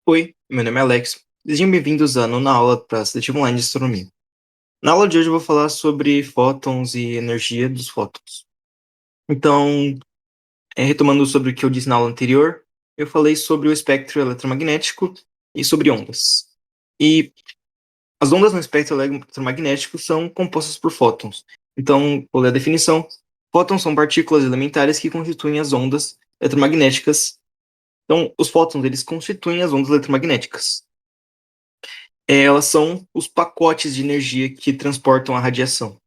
Oi, meu nome é Alex. Sejam bem-vindos à nona aula para Seletivo Online de Astronomia. Na aula de hoje eu vou falar sobre fótons e energia dos fótons. Então, retomando sobre o que eu disse na aula anterior, eu falei sobre o espectro eletromagnético e sobre ondas. E as ondas no espectro eletromagnético são compostas por fótons. Então, vou ler a definição. Fótons são partículas elementares que constituem as ondas eletromagnéticas. Então, os fótons, eles constituem as ondas eletromagnéticas. Elas são os pacotes de energia que transportam a radiação.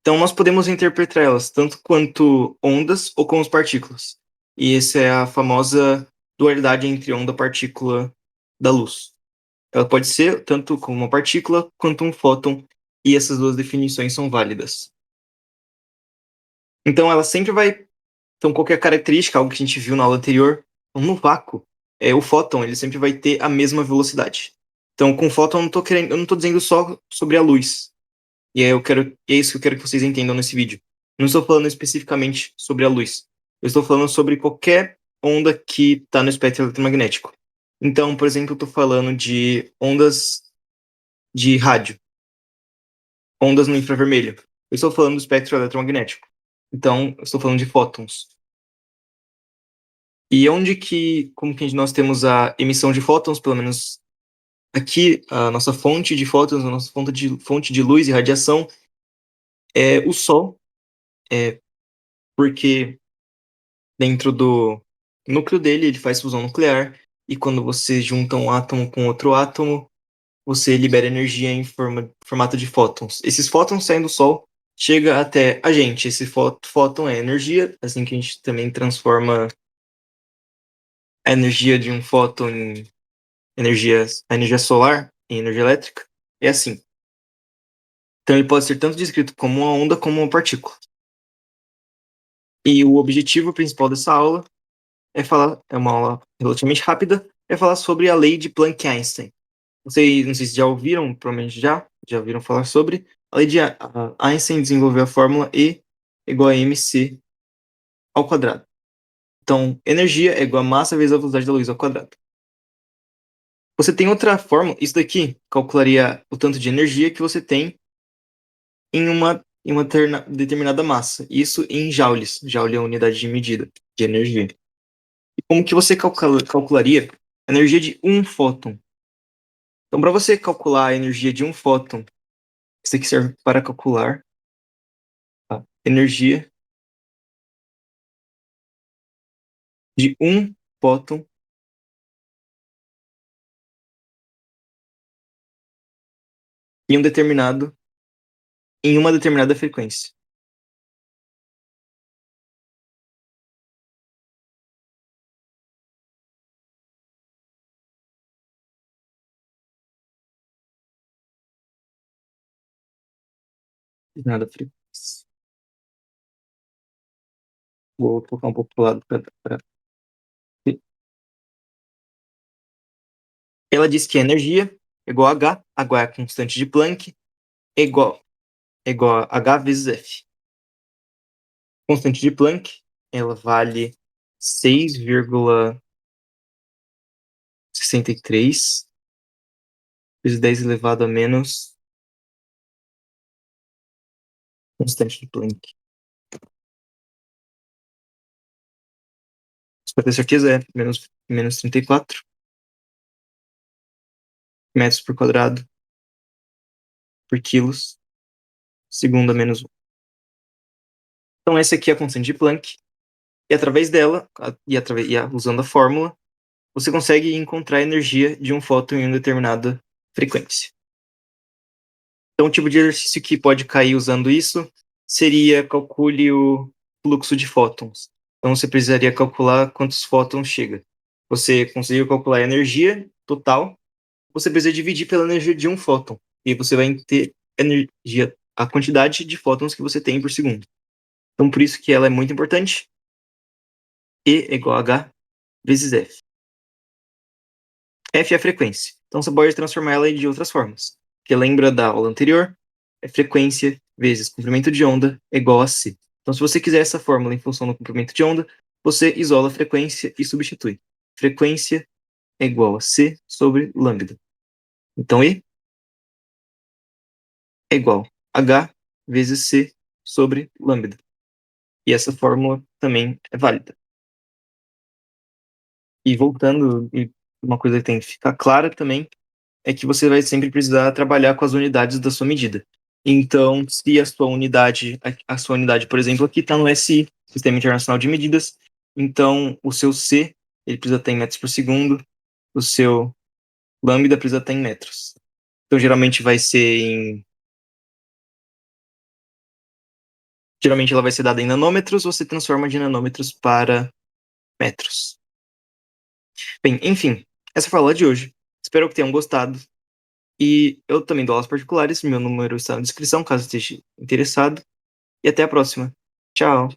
Então, nós podemos interpretar elas tanto quanto ondas ou como partículas. E essa é a famosa dualidade entre onda e partícula da luz. Ela pode ser tanto como uma partícula quanto um fóton, e essas duas definições são válidas. Então, ela sempre vai. Então, qualquer característica, algo que a gente viu na aula anterior, no vácuo, o fóton ele sempre vai ter a mesma velocidade. Então, com fóton, eu não estou dizendo só sobre a luz. É isso que eu quero que vocês entendam nesse vídeo. Não estou falando especificamente sobre a luz. Eu estou falando sobre qualquer onda que está no espectro eletromagnético. Então, por exemplo, eu estou falando de ondas de rádio, ondas no infravermelho. Eu estou falando do espectro eletromagnético. Então, eu estou falando de fótons. E como que nós temos a emissão de fótons, pelo menos aqui, a nossa fonte de fótons, a nossa fonte de luz e radiação é o Sol, porque dentro do núcleo dele, ele faz fusão nuclear, e quando você junta um átomo com outro átomo, você libera energia em formato de fótons. Esses fótons saem do Sol, chega até a gente. Esse fóton é energia, assim que a gente também transforma a energia de um fóton em a energia solar em energia elétrica. É assim. Então ele pode ser tanto descrito como uma onda como uma partícula. E o objetivo principal dessa aula é uma aula relativamente rápida, é falar sobre a lei de Planck-Einstein. Não sei se já ouviram, provavelmente já ouviram falar sobre. A lei de Einstein desenvolveu a fórmula E igual a mc ao quadrado. Então, energia é igual a massa vezes a velocidade da luz ao quadrado. Você tem outra fórmula, isso daqui calcularia o tanto de energia que você tem em uma determinada massa. Isso em joules. Joule é a unidade de medida de energia. E como que você calcularia a energia de um fóton? Então, para você calcular a energia de um fóton, isso aqui serve para calcular a energia de um fóton em uma determinada frequência. Determinada frequência. Vou colocar um pouco para o lado para. Ela diz que a energia é igual a H é a constante de Planck, é igual a H vezes F. Constante de Planck, ela vale 6,63 vezes 10 elevado a menos constante de Planck. Para ter certeza, é menos 34 metros por quadrado por quilos, segundo a menos 1. Então, essa aqui é a constante de Planck, e através dela, usando a fórmula, você consegue encontrar a energia de um fóton em uma determinada frequência. Então, o tipo de exercício que pode cair usando isso seria calcule o fluxo de fótons. Então, você precisaria calcular quantos fótons chega. Você conseguiu calcular a energia total, você precisa dividir pela energia de um fóton. E você vai ter a quantidade de fótons que você tem por segundo. Então, por isso que ela é muito importante. E é igual a H vezes F. F é a frequência. Então, você pode transformar ela de outras formas. Porque lembra da aula anterior? É frequência vezes comprimento de onda é igual a C. Então, se você quiser essa fórmula em função do comprimento de onda, você isola a frequência e substitui. Frequência é igual a C sobre lambda. Então, E é igual a H vezes C sobre lambda. E essa fórmula também é válida. E voltando, uma coisa que tem que ficar clara também é que você vai sempre precisar trabalhar com as unidades da sua medida. Então, se a sua unidade, por exemplo, aqui está no SI, Sistema Internacional de Medidas, então o seu C, ele precisa estar em metros por segundo, o seu lambda precisa estar em metros. Então, geralmente ela vai ser dada em nanômetros, você transforma de nanômetros para metros. Bem, enfim, essa foi a aula de hoje. Espero que tenham gostado. E eu também dou aulas particulares, meu número está na descrição, caso esteja interessado. E até a próxima. Tchau.